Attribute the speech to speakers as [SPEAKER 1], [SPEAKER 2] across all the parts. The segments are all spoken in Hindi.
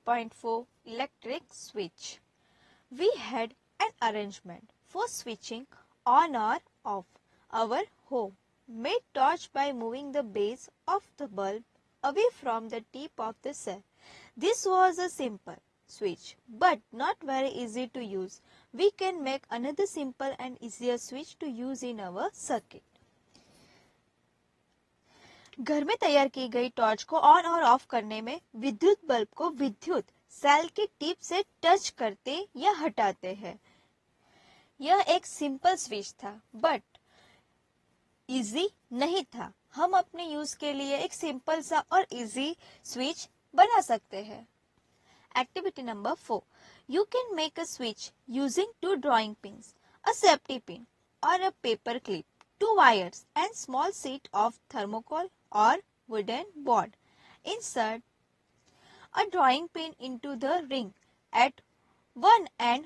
[SPEAKER 1] 12.4 Electric switch. We had an arrangement for switching on or off our home made torch by moving the base of the bulb away from the tip of the cell. This was a simple switch but not very easy to use. We can make another simple and easier switch to use in our circuit. घर में तैयार की गई टॉर्च को ऑन और ऑफ करने में विद्युत बल्ब को विद्युत सेल की टिप से टच करते या हटाते हैं। यह एक सिंपल स्विच था बट इजी नहीं था। हम अपने यूज के लिए एक सिंपल सा और इजी स्विच बना सकते हैं। Activity number 4, you can make a switch using 2 drawing pins, a safety pin और a paper clip, 2 wires and small sheet of thermocol or wooden board. Insert a drawing pin into the ring at one end,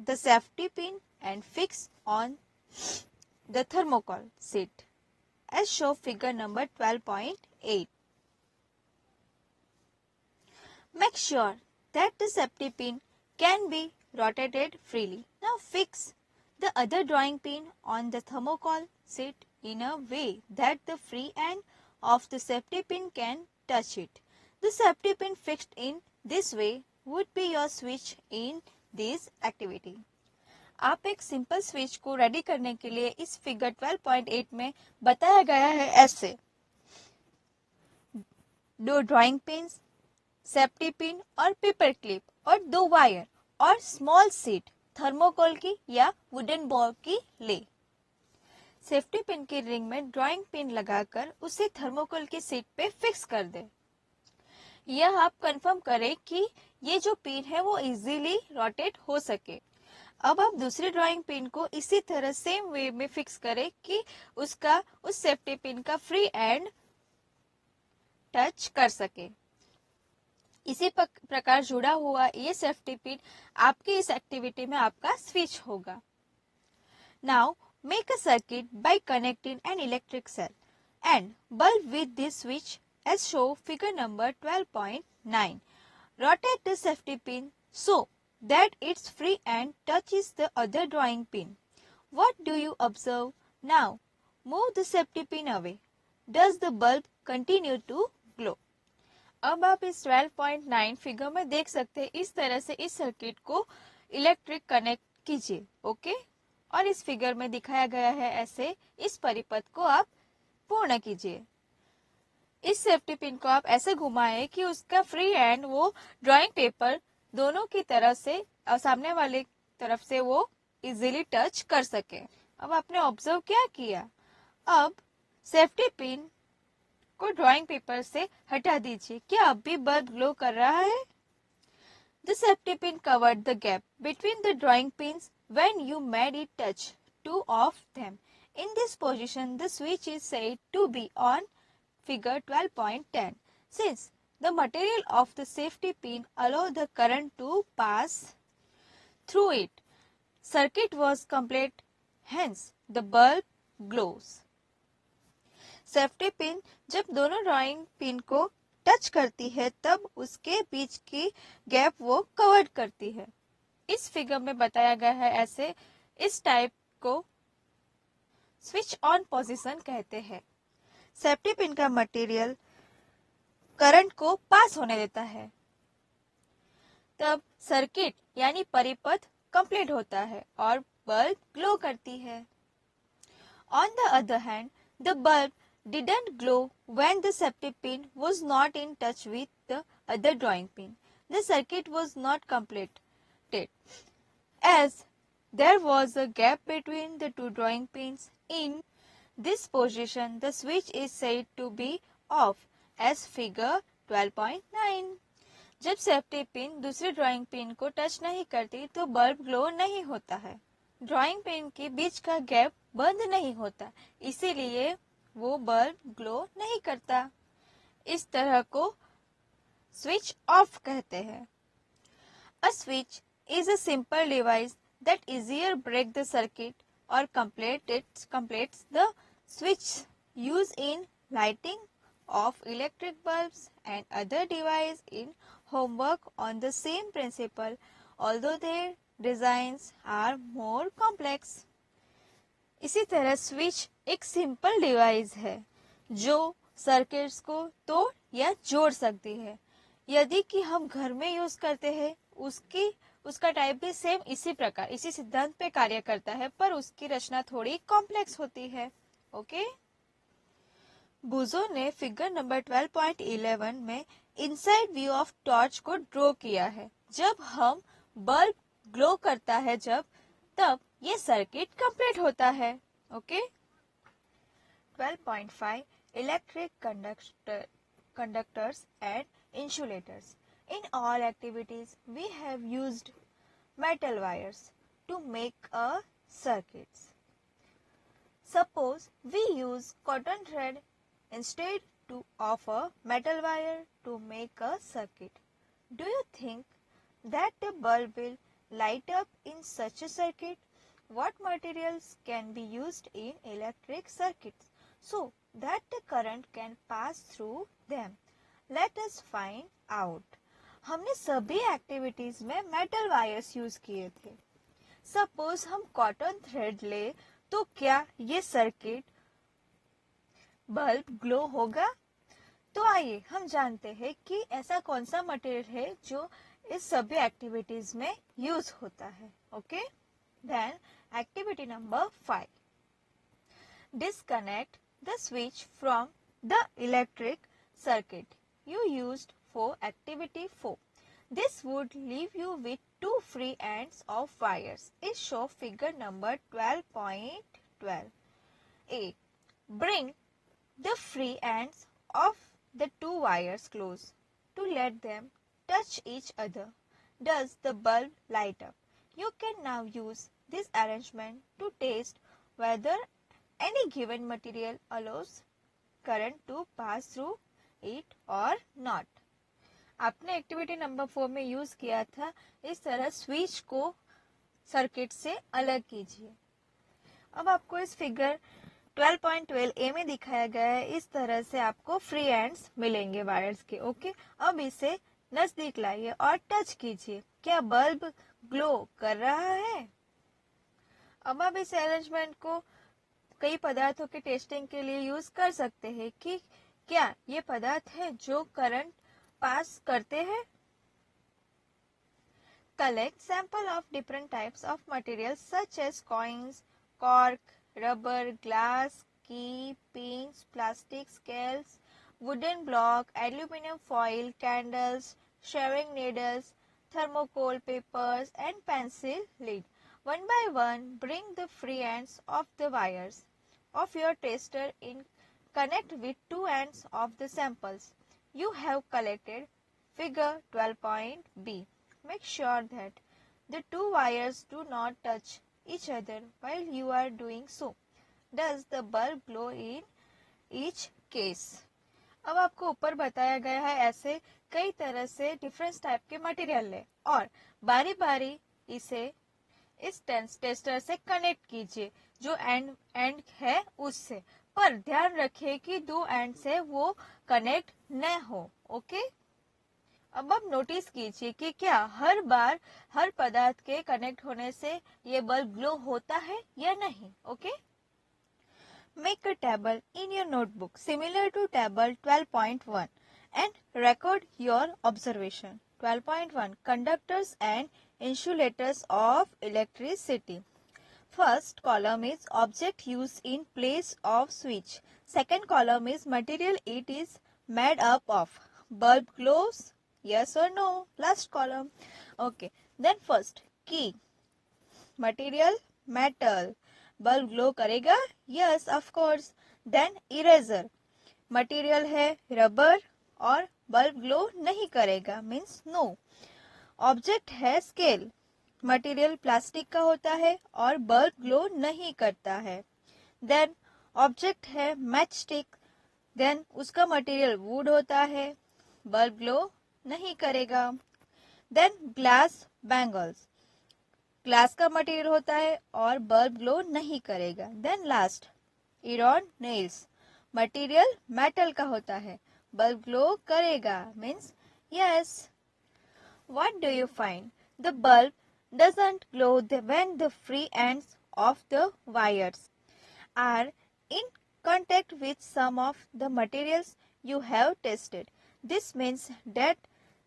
[SPEAKER 1] the safety pin, and fix on the thermocol sheet as shown figure number 12.8. Make sure that the safety pin can be rotated freely. Now fix the other drawing pin on the thermocol sheet in a way that the free end of the safety pin can touch it. The safety pin fixed in this way would be your switch in this activity. आप एक सिंपल स्विच को रेडी करने के लिए इस फिगर 12.8 में बताया गया है ऐसे। 2 ड्राइंग पिन्स, सेफ्टी पिन और पेपर क्लिप और 2 वायर और स्मॉल शीट थर्मोकोल की या वुडन बॉल की ले। सेफ्टी पिन की रिंग में ड्राइंग पिन लगाकर उसे थर्मोकोल की शीट पे फिक्स कर दे। यह आप कंफर्म करें कि ये जो पिन है वो इजीली रोटेट हो सके। अब आप दूसरी ड्राइंग पिन को इसी तरह सेम वे में फिक्स करें कि उसका उस सेफ्टी पिन का फ्री एंड टच कर सके। इसी प्रकार जुड़ा हुआ ये सेफ्टी पिन आपकी इस एक्टिविटी में आपका स्विच होगा। Now make a circuit by connecting an electric cell and bulb with this switch as show figure number 12.9. Rotate the safety pin so that its free end touches the other drawing pin. What do you observe? Now move the safety pin away. Does the bulb continue to glow? अब आप इस 12.9 फिगर में देख सकते हैं इस तरह से इस सर्किट को इलेक्ट्रिक कनेक्ट कीजिए। ओके, और इस फिगर में दिखाया गया है ऐसे इस परिपथ को आप पूर्ण कीजिए। इस सेफ्टी पिन को आप ऐसे घुमाएं कि उसका फ्री एंड वो ड्राइंग पेपर दोनों की तरफ से और सामने वाले तरफ से वो इजीली टच कर सके। अब आपने ऑब्जर्व क्या किया? अब सेफ्टी पिन को ड्राइंग पेपर से हटा दीजिए। क्या अब भी बल्ब ग्लो कर रहा है? The safety pin covered the gap between the drawing pins when you made it touch 2 of them. In this position, the switch is said to be on figure 12.10. Since the material of the safety pin allow the current to pass through it, circuit was complete, hence the bulb glows. Safety pin जब दोनों ड्राइंग पिन को टच करती है तब उसके बीच की गैप वो कवर करती है। इस फिगर में बताया गया है ऐसे इस टाइप को स्विच ऑन पोजीशन कहते हैं। सेफ्टी पिन का मटेरियल करंट को पास होने देता है, तब सर्किट यानी परिपथ कंप्लीट होता है और बल्ब ग्लो करती है। On the other hand, the bulb didn't glow when the safety pin was not in touch with the other drawing pin. The circuit was not completed as there was a gap between the 2 drawing pins. In this position, the switch is said to be off as figure 12.9. जब सेफ्टी पिन दूसरी ड्राइंग पिन को टच नहीं करती तो बल्ब ग्लो नहीं होता है। ड्राइंग पिन के बीच का गैप बंद नहीं होता, इसीलिए वो बल्ब ग्लो नहीं करता। इस तरह को स्विच ऑफ कहते हैं। A switch is a simple device that either break the circuit और completes the switch used in lighting of electric bulbs and other devices in homework on the same principle, although their designs are more complex. इसी तरह स्विच एक सिंपल डिवाइस है जो सर्किट्स को तोड़ या जोड़ सकती है। यदि कि हम घर में यूज करते हैं उसका टाइप भी सेम इसी प्रकार इसी सिद्धांत पे कार्य करता है, पर उसकी रचना थोड़ी कॉम्प्लेक्स होती है। ओके, बुजो ने फिगर नंबर 12.11 में इनसाइड व्यू ऑफ टॉर्च को ड्रॉ किया है। जब हम बल्ब ग्लो करता है तब ये सर्किट कंप्लीट होता है। Okay, 12.5 electric conductors and insulators. In all activities, we have used metal wires to make a circuits. Suppose we use cotton thread instead of a metal wire to make a circuit. Do you think that the bulb will light up in such a circuit? What materials can be used in electric circuits so that the current can pass through them? Let us find out. हमने सभी एक्टिविटीज में मेटल वायर्स यूज किए थे। सपोज हम कॉटन थ्रेड ले तो क्या ये सर्किट बल्ब ग्लो होगा? तो आइए हम जानते हैं कि ऐसा कौन सा मटेरियल है जो इस सभी एक्टिविटीज में यूज होता है। Okay, then activity number 5, disconnect the switch from the electric circuit you used for activity 4. This would leave you with two free ends of wires. Is show figure number 12.12. A. Bring the free ends of the two wires close to let them touch each other. Does the bulb light up? You can now use this arrangement to test whether any given material allows current to pass through it or not. आपने एक्टिविटी नंबर 4 में यूज किया था। इस तरह स्विच को सर्किट से अलग कीजिए। अब आपको इस फिगर 12.12 ए में दिखाया गया है, इस तरह से आपको फ्री एंड्स मिलेंगे वायर्स के। ओके, अब इसे नजदीक लाइए और टच कीजिए। क्या बल्ब ग्लो कर रहा है? अब आप इस अरेंजमेंट को कई पदार्थों के टेस्टिंग के लिए यूज कर सकते हैं कि क्या ये पदार्थ है जो करंट पास करते हैं। Collect sample of different types of material such as coins, cork, rubber, glass, key, pins, plastic scales, wooden block, aluminium foil, candles, shaving needles, thermocol papers and pencil lead. One by one, bring the free ends of the wires of your tester in connect with two ends of the samples you have collected. Figure 12.b. Make sure that the two wires do not touch each other while you are doing so. Does the bulb glow in each case? अब आपको ऊपर बताया गया है ऐसे कई तरह से डिफरेंट टाइप के मटेरियल ले और बारी बारी इसे इस टेस्टर से कनेक्ट कीजिए जो एंड है उससे, पर ध्यान रखिए कि दो एंड से वो कनेक्ट न हो। ओके, अब आप नोटिस कीजिए कि क्या हर बार हर पदार्थ के कनेक्ट होने से ये बल्ब ग्लो होता है या नहीं। Okay, Make a table in your notebook similar to table 12.1 and record your observation. 12.1 Conductors and insulators of electricity. First column is object used in place of switch. Second column is material it is made up of. Bulb glows? Yes or no? Last column. Okay. Then first key. Material metal. Bulb glow करेगा? Yes of course. Then eraser, material है रबर और बल्ब ग्लो नहीं करेगा, मीन्स नो। ऑब्जेक्ट है स्केल, मटेरियल प्लास्टिक का होता है और बल्ब ग्लो नहीं करता है। देन ऑब्जेक्ट है मैच स्टिक, देन उसका मटेरियल वुड होता है, बल्ब ग्लो नहीं करेगा। देन ग्लास बैंगल्स, ग्लास का मटेरियल होता है और बल्ब ग्लो नहीं करेगा। Then last iron nails, material metal का होता है, बल्ब ग्लो करेगा, means yes. What do you find? The bulb doesn't glow when the free ends of the wires are in contact with some of the materials you have tested. This means that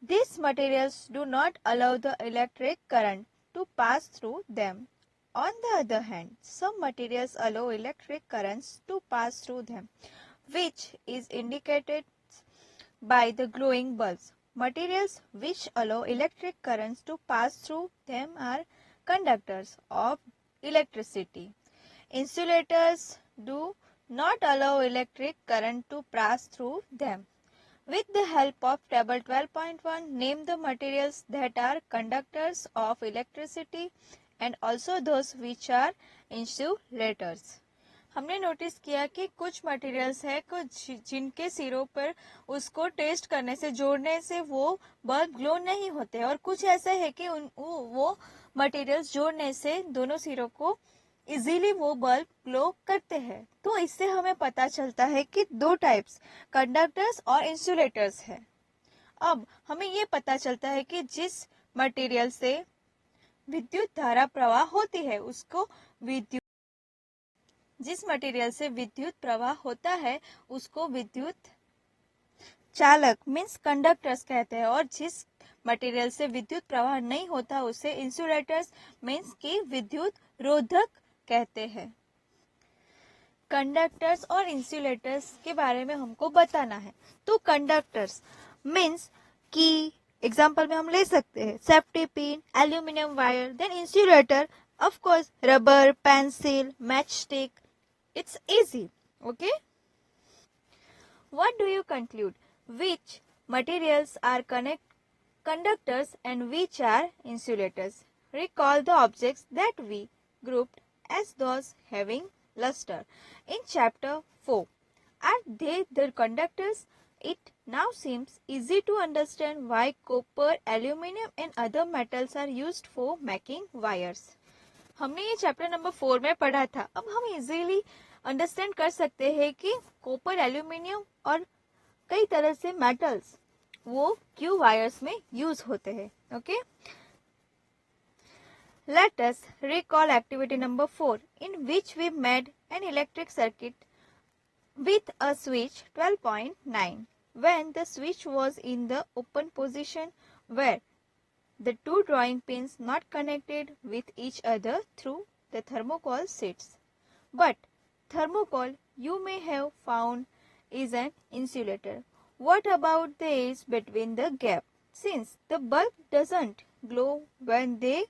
[SPEAKER 1] these materials do not allow the electric current to pass through them. On the other hand, some materials allow electric currents to pass through them, which is indicated by the glowing bulbs. Materials which allow electric currents to pass through them are conductors of electricity. Insulators do not allow electric current to pass through them. With the help of table 12.1, name the materials that are conductors of electricity and also those which are insulators. हमने नोटिस किया कि कुछ मटेरियल्स है कुछ जिनके सिरों पर उसको टेस्ट करने से जोड़ने से वो बल्ब ग्लो नहीं होते और कुछ ऐसा है कि वो मटेरियल्स जोड़ने से दोनों सिरों को इजीली वो बल्ब ग्लो करते हैं। तो इससे हमें पता चलता है कि दो टाइप्स कंडक्टर्स और इंसुलेटर्स है। अब हमें ये पता चलता है कि जिस मटेरियल से विद्युत धारा प्रवाह होती है उसको जिस मटेरियल से विद्युत प्रवाह होता है उसको विद्युत चालक मीन्स कंडक्टर्स कहते हैं और जिस मटेरियल से विद्युत प्रवाह नहीं होता उसे इंसुलेटर्स मीन्स की विद्युत रोधक कहते हैं। कंडक्टर्स और इंसुलेटर्स के बारे में हमको बताना है। तो कंडक्टर्स मीन्स की एग्जांपल में हम ले सकते हैं safety pin, aluminium wire, then insulator of course rubber, pencil, match stick. It's easy, okay? What do you conclude? Which materials are conductors and which are insulators? Recall the objects that we grouped as those having luster in chapter 4. Are they the conductors? It now seems easy to understand why copper, aluminium and other metals are used for making wires. हमने ये चैप्टर नंबर 4 में पढ़ा था। अब हम इजीली अंडरस्टैंड कर सकते हैं कि कॉपर, एल्यूमिनियम और कई तरह से मेटल्स वो क्यों वायर्स में यूज होते हैं। Okay, let us recall activity number 4 in which we made an electric circuit with a switch 12.9 when the switch was in the open position where the two drawing pins not connected with each other through the thermocol sheets. But thermocol you may have found is an insulator. What about the edge between the gap? Since the bulb doesn't glow when there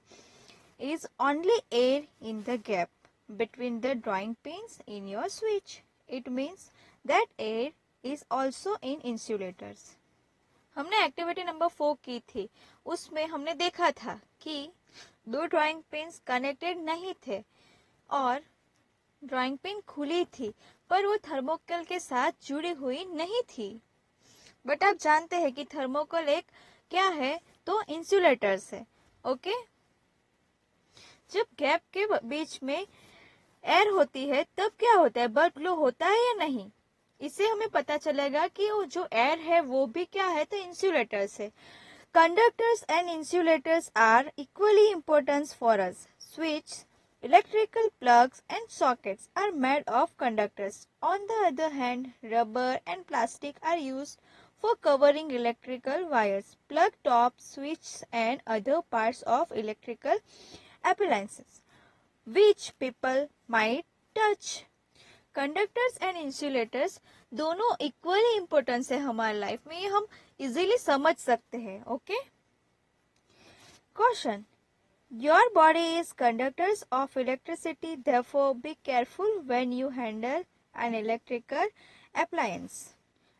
[SPEAKER 1] is only air in the gap between the drawing pins in your switch, it means that air is also in insulators. हमने एक्टिविटी नंबर 4 की थी, उसमें हमने देखा था कि दो ड्राइंग पिन्स कनेक्टेड नहीं थे और ड्राइंग पिन खुली थी पर वो थर्मोकोल के साथ जुड़ी हुई नहीं थी। बट आप जानते हैं कि थर्मोकोल एक क्या है, तो इंसुलेटर्स है। ओके, जब गैप के बीच में एयर होती है तब क्या होता है, बल्ब ग्लो होता है या नहीं। इससे हमें पता चलेगा कि वो जो एयर है वो भी क्या है, तो इंसुलेटर्स है। Conductors and insulators are equally important for us. Switch, electrical plugs and sockets are made of conductors. On the other hand, rubber and plastic are used for covering electrical wires, plug tops, switches and other parts of electrical appliances which people might touch. Conductors and insulators दोनों इक्वली इम्पोर्टेंस है हमारी लाइफ में, ये हम इजीली समझ सकते हैं। Okay, question, your body is conductors of electricity, therefore be careful when you handle an electrical appliance.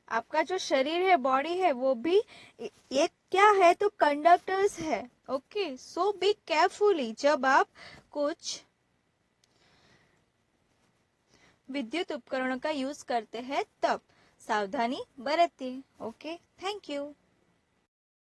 [SPEAKER 1] आपका जो शरीर है, बॉडी है, वो भी एक क्या है, तो कंडक्टर्स है। ओके, सो बी केयरफुली, जब आप कुछ विद्युत उपकरणों का यूज करते हैं तब सावधानी बरतिए। Okay, thank you.